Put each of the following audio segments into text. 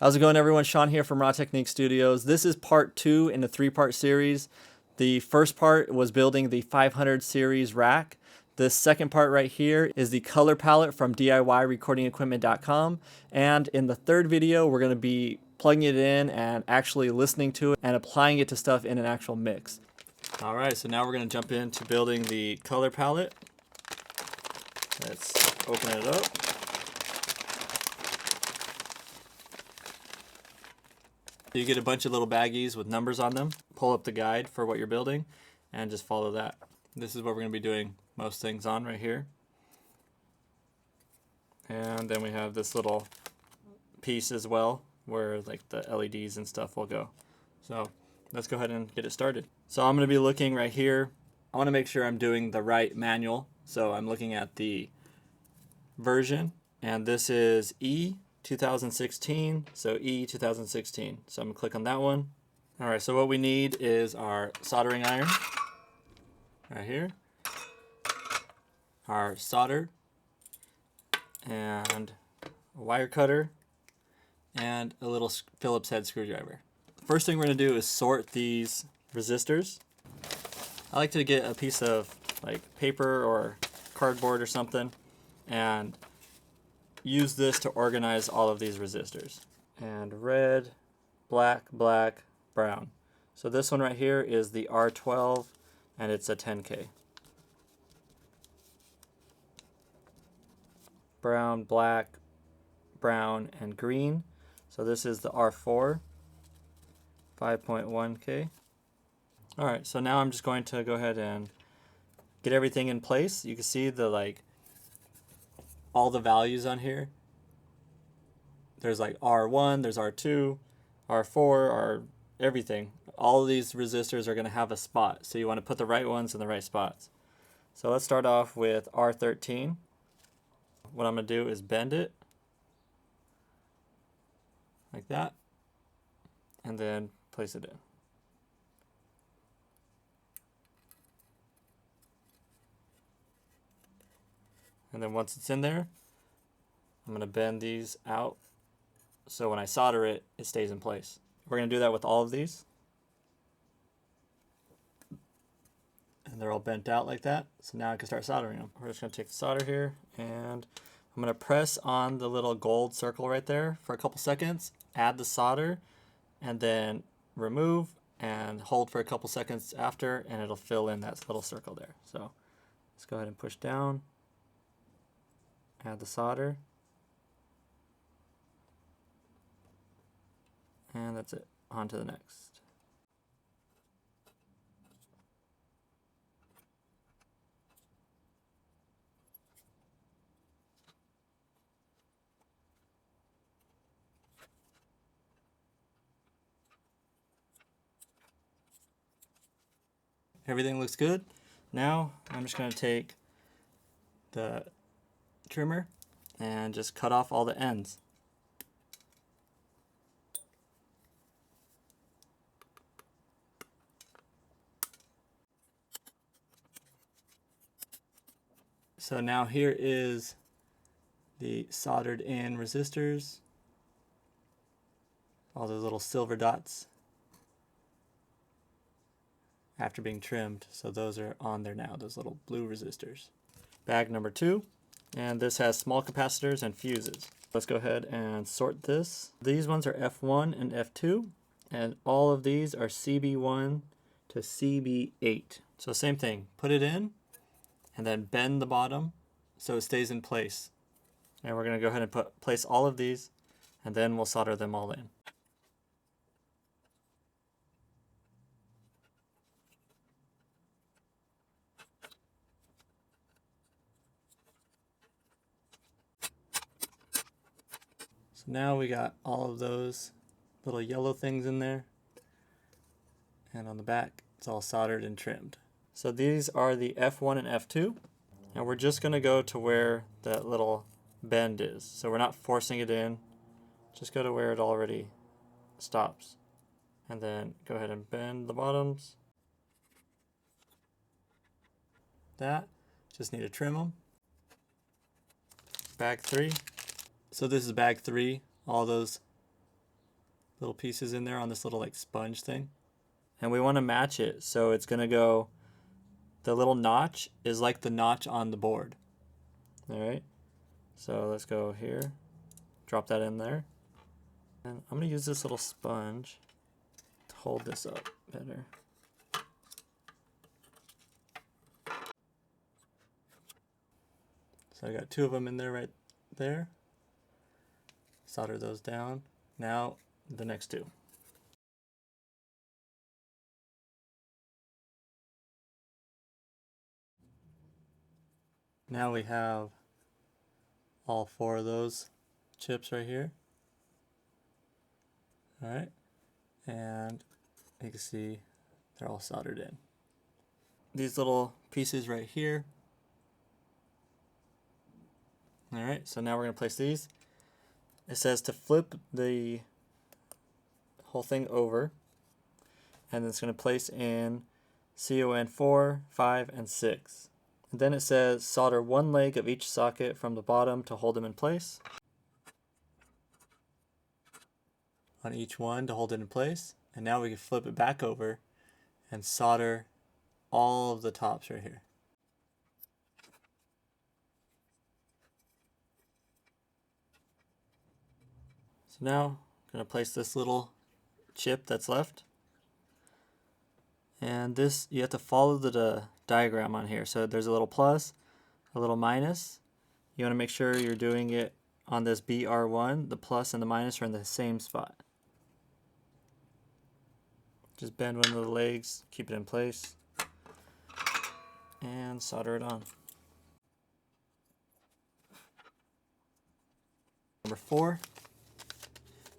How's it going, everyone? Sean here from Raw Technique Studios. This is part 2 in a 3-part series. The first part was building the 500 series rack. The second part right here is the color palette from DIYRecordingEquipment.com. And in the third video, we're going to be plugging it in and actually listening to it and applying it to stuff in an actual mix. All right, so now we're going to jump into building the color palette. Let's open it up. You get a bunch of little baggies with numbers on them. Pull up the guide for what you're building and just follow that. This is what we're going to be doing most things on right here. And then we have this little piece as well where like the LEDs and stuff will go. So let's go ahead and get it started. So I'm going to be looking right here. I want to make sure I'm doing the right manual. So I'm looking at the version, and this is E 2016, so E 2016. So I'm gonna click on that one. All right, so what we need is our soldering iron right here, our solder, and a wire cutter, and a little Phillips head screwdriver. First thing we're gonna do is sort these resistors. I like to get a piece of like paper or cardboard or something and use this to organize all of these resistors. And red, black, black, brown. So this one right here is the R12 and it's a 10K. Brown, black, brown, and green. So this is the R4, 5.1K. Alright, so now I'm just going to go ahead and get everything in place. You can see the all the values on here. There's like R1, there's R2, R4, R everything. All of these resistors are going to have a spot, so you want to put the right ones in the right spots. So let's start off with R13. What I'm going to do is bend it like that and then place it in. And then once it's in there, I'm going to bend these out so when I solder it, it stays in place. We're going to do that with all of these. And they're all bent out like that. So now I can start soldering them. We're just going to take the solder here and I'm going to press on the little gold circle right there for a couple seconds, add the solder, and then remove and hold for a couple seconds after, and it'll fill in that little circle there. So let's go ahead and push down. Add the solder, and that's it. On to the next. Everything looks good. Now I'm just going to take the trimmer and just cut off all the ends. So now here is the soldered in resistors, all those little silver dots after being trimmed. So those are on there now, those little blue resistors. Bag number 2. And this has small capacitors and fuses. Let's go ahead and sort this. These ones are F1 and F2, and all of these are CB1 to CB8. So same thing, put it in, and then bend the bottom so it stays in place. And we're going to go ahead and place all of these, and then we'll solder them all in. So now we got all of those little yellow things in there, and on the back it's all soldered and trimmed. So these are the F1 and F2, and we're just going to go to where that little bend is. So we're not forcing it in, just go to where it already stops, and then go ahead and bend the bottoms. That, just need to trim them. Bag 3. So this is bag 3. All those little pieces in there on this little like sponge thing. And we want to match it, so it's going to go, the little notch is like the notch on the board. Alright, so let's go here, drop that in there. And I'm going to use this little sponge to hold this up better. So I got 2 of them in there right there. Solder those down. Now the next 2. Now we have all 4 of those chips right here. Alright, and you can see they're all soldered in. These little pieces right here. Alright, so now we're going to place these. It says to flip the whole thing over, and it's going to place in CON 4, 5, and 6. And then it says solder 1 leg of each socket from the bottom to hold them in place. On each one to hold it in place. And now we can flip it back over and solder all of the tops right here. So now I'm going to place this little chip that's left. And this, you have to follow the diagram on here. So there's a little plus, a little minus. You want to make sure you're doing it on this BR1. The plus and the minus are in the same spot. Just bend one of the legs, keep it in place, and solder it on. Number 4,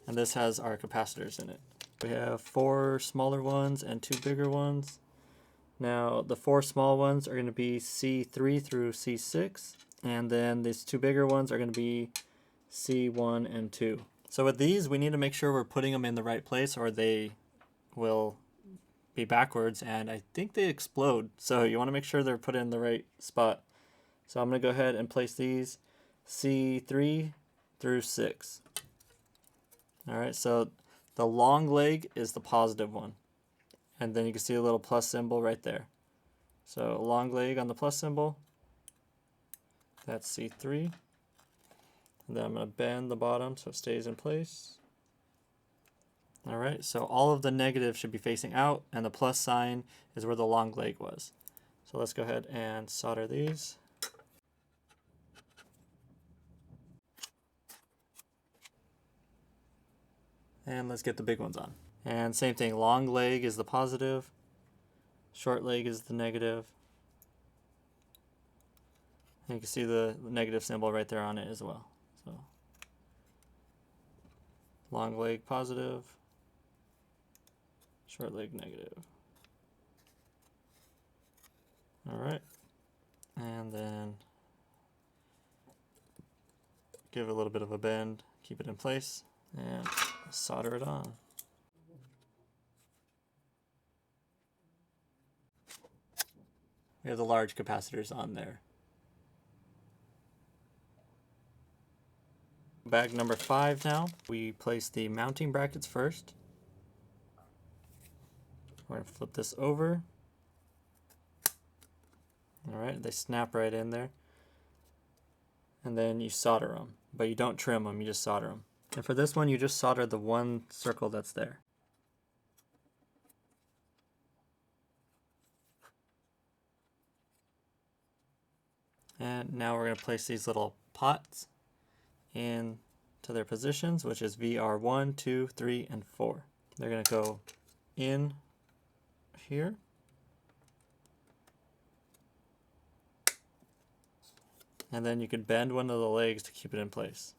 and this has our capacitors in it. We have 4 smaller ones and 2 bigger ones. Now the 4 small ones are going to be C3 through C6, and then these 2 bigger ones are going to be C1 and 2. So with these, we need to make sure we're putting them in the right place, or they will be backwards, and I think they explode. So you want to make sure they're put in the right spot. So I'm going to go ahead and place these C3 through 6. Alright, so the long leg is the positive one. And then you can see a little plus symbol right there. So long leg on the plus symbol, that's C3. And then I'm going to bend the bottom so it stays in place. Alright, so all of the negatives should be facing out, and the plus sign is where the long leg was. So let's go ahead and solder these. And let's get the big ones on. And same thing, long leg is the positive, short leg is the negative. And you can see the negative symbol right there on it as well. So long leg positive, short leg negative. Alright, and then give it a little bit of a bend, keep it in place, and solder it on. We have the large capacitors on there. Bag number 5 now. We place the mounting brackets first. We're going to flip this over. Alright, they snap right in there. And then you solder them, but you don't trim them, you just solder them. And for this one, you just solder the one circle that's there. And now we're going to place these little pots into their positions, which is VR1, 2, 3, and 4. They're going to go in here. And then you can bend one of the legs to keep it in place.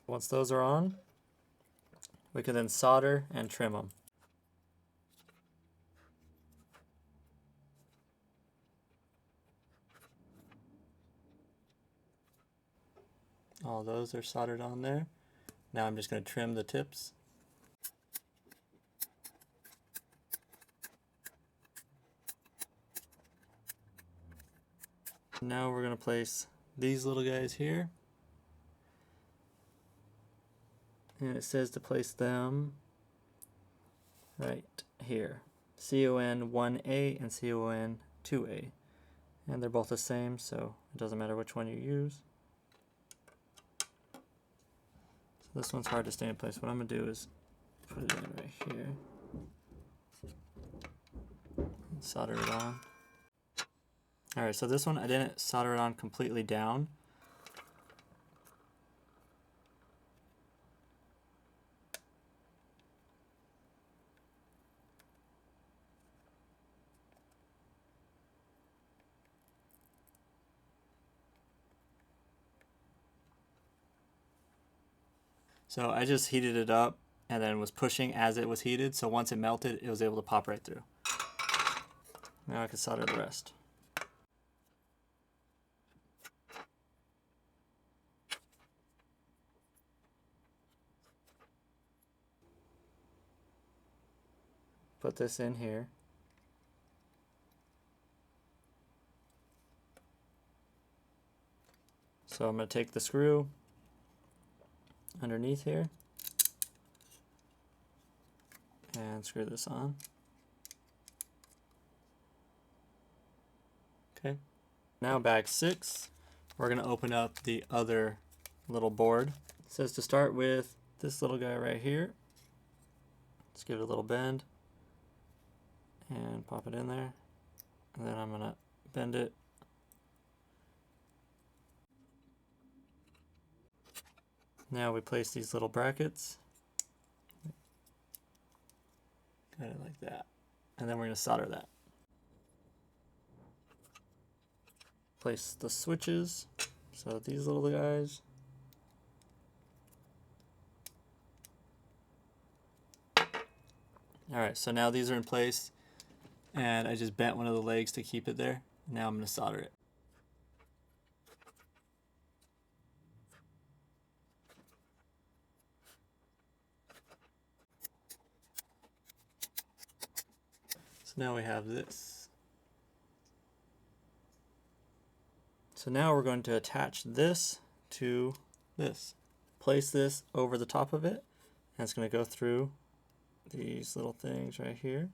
Once those are on, we can then solder and trim them. All those are soldered on there. Now I'm just going to trim the tips. Now we're going to place these little guys here. And it says to place them right here. CON 1A and CON 2A. And they're both the same, so it doesn't matter which one you use. So this one's hard to stay in place. What I'm going to do is put it in right here. And solder it on. Alright, so this one I didn't solder it on completely down. So I just heated it up and then was pushing as it was heated, so once it melted, it was able to pop right through. Now I can solder the rest. Put this in here. So I'm going to take the screw underneath here and screw this on. Okay. Now bag 6, we're going to open up the other little board. It says to start with this little guy right here. Let's give it a little bend and pop it in there. And then I'm going to bend it. Now we place these little brackets. Kind of like that. And then we're going to solder that. Place the switches. So these little guys. Alright, so now these are in place. And I just bent one of the legs to keep it there. Now I'm going to solder it. So now we have this. So now we're going to attach this to this. Place this over the top of it, and it's going to go through these little things right here.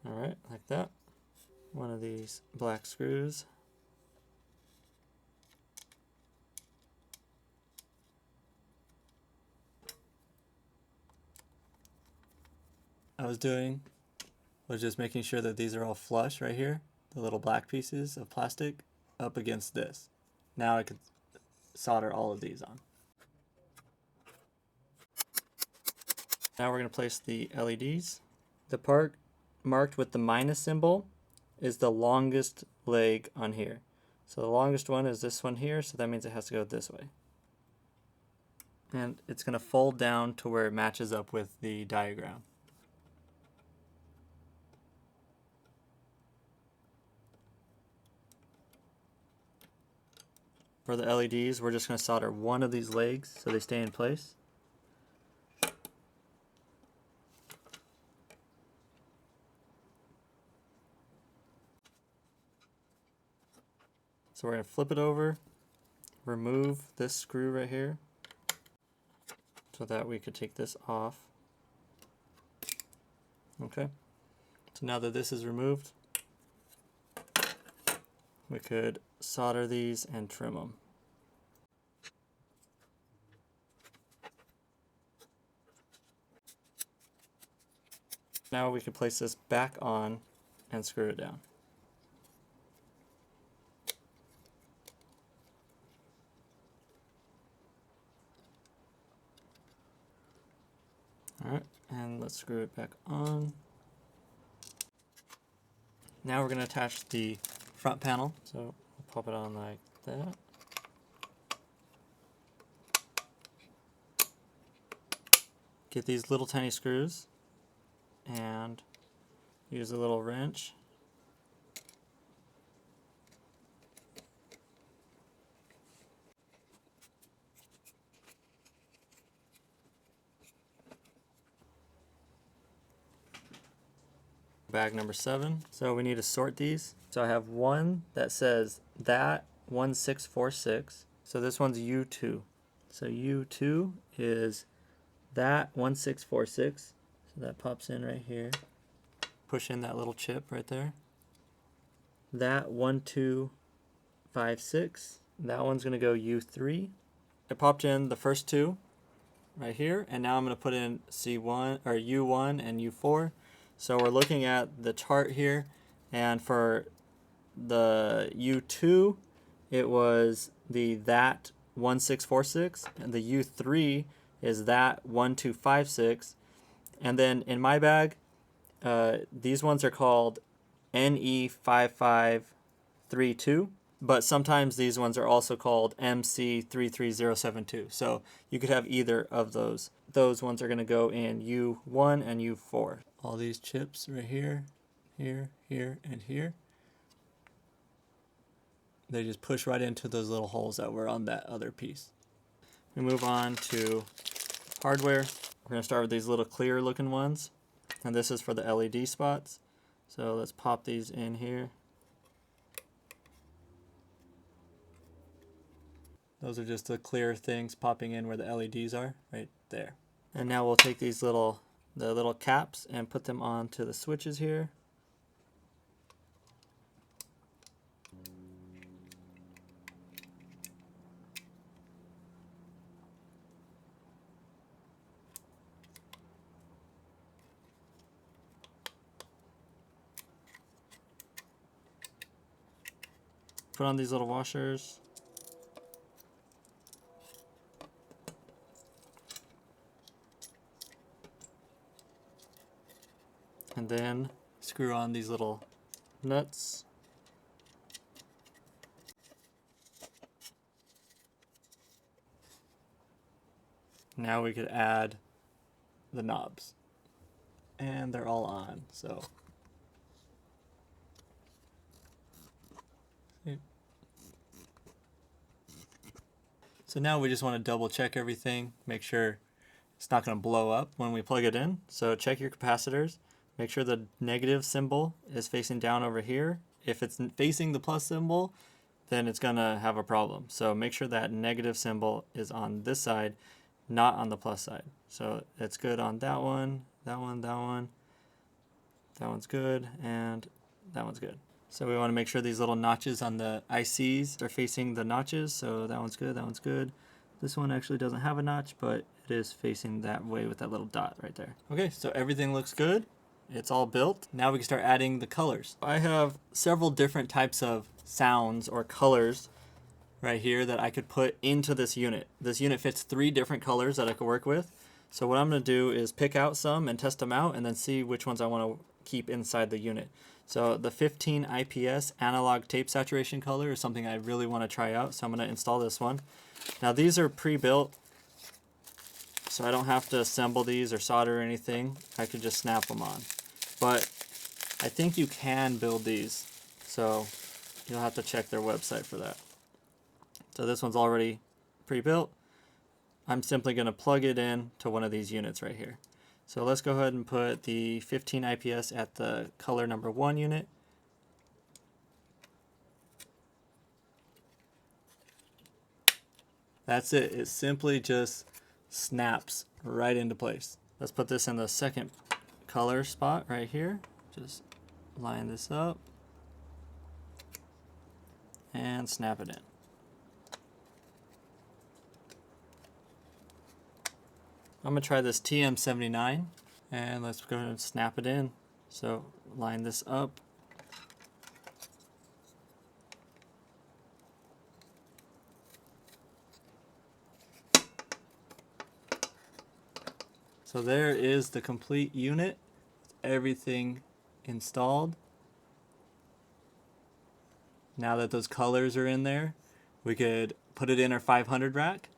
Alright, like that. One of these black screws. Was just making sure that these are all flush right here, the little black pieces of plastic up against this. Now I could solder all of these on. Now we're going to place the LEDs. The part marked with the minus symbol is the longest leg on here. So the longest one is this one here, so that means it has to go this way. And it's going to fold down to where it matches up with the diagram. For the LEDs, we're just going to solder one of these legs so they stay in place. So we're going to flip it over, remove this screw right here so that we could take this off. Okay, so now that this is removed, we could solder these and trim them. Now we can place this back on and screw it down. Alright, and let's screw it back on. Now we're going to attach the front panel. So we'll pop it on like that. Get these little tiny screws and use a little wrench. Bag number 7. So we need to sort these. So I have one that says that 1646. So this one's U2. So U2 is that 1646. So that pops in right here. Push in that little chip right there. That 1256. That one's going to go U3. I popped in the first two right here, and now I'm going to put in C1 or U1 and U4. So we're looking at the chart here, and for the U2, it was that 1646, and the U3 is that 1256, and then in my bag, these ones are called NE5532. But sometimes these ones are also called MC33072. So you could have either of those. Those ones are going to go in U1 and U4. All these chips right here, here, here, and here. They just push right into those little holes that were on that other piece. We move on to hardware. We're going to start with these little clear looking ones. And this is for the LED spots. So let's pop these in here. Those are just the clear things popping in where the LEDs are, right there. And now we'll take these the little caps and put them onto the switches here. Put on these little washers. And then screw on these little nuts. Now we could add the knobs. And they're all on, so. So now we just want to double check everything, make sure it's not going to blow up when we plug it in. So check your capacitors. Make sure the negative symbol is facing down over here. If it's facing the plus symbol, then it's going to have a problem. So make sure that negative symbol is on this side, not on the plus side. So it's good on that one, that one, that one. That one's good, and that one's good. So we want to make sure these little notches on the ICs are facing the notches. So that one's good, that one's good. This one actually doesn't have a notch, but it is facing that way with that little dot right there. Okay, so everything looks good. It's all built. Now we can start adding the colors. I have several different types of sounds or colors right here that I could put into this unit. This unit fits 3 different colors that I could work with. So what I'm going to do is pick out some and test them out and then see which ones I want to keep inside the unit. So the 15 IPS analog tape saturation color is something I really want to try out. So I'm going to install this one. Now these are pre-built, so I don't have to assemble these or solder or anything. I could just snap them on. But I think you can build these, so you'll have to check their website for that. So this one's already pre-built. I'm simply going to plug it in to one of these units right here. So let's go ahead and put the 15 IPS at the color number 1 unit. That's it. It simply just snaps right into place. Let's put this in the second color spot right here. Just line this up and snap it in. I'm going to try this TM79 and let's go ahead and snap it in. So line this up. So there is the complete unit, everything installed. Now that those colors are in there, we could put it in our 500 rack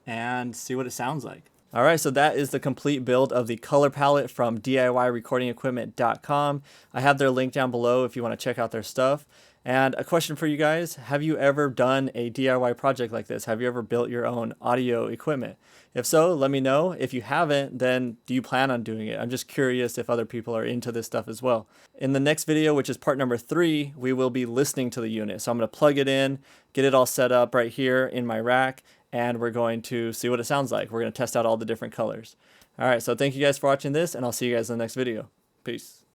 and see what it sounds like. All right, so that is the complete build of the color palette from DIYRecordingEquipment.com. I have their link down below if you want to check out their stuff. And a question for you guys, have you ever done a DIY project like this? Have you ever built your own audio equipment? If so, let me know. If you haven't, then do you plan on doing it? I'm just curious if other people are into this stuff as well. In the next video, which is part number 3, we will be listening to the unit. So I'm going to plug it in, get it all set up right here in my rack, and we're going to see what it sounds like. We're going to test out all the different colors. All right, so thank you guys for watching this, and I'll see you guys in the next video. Peace.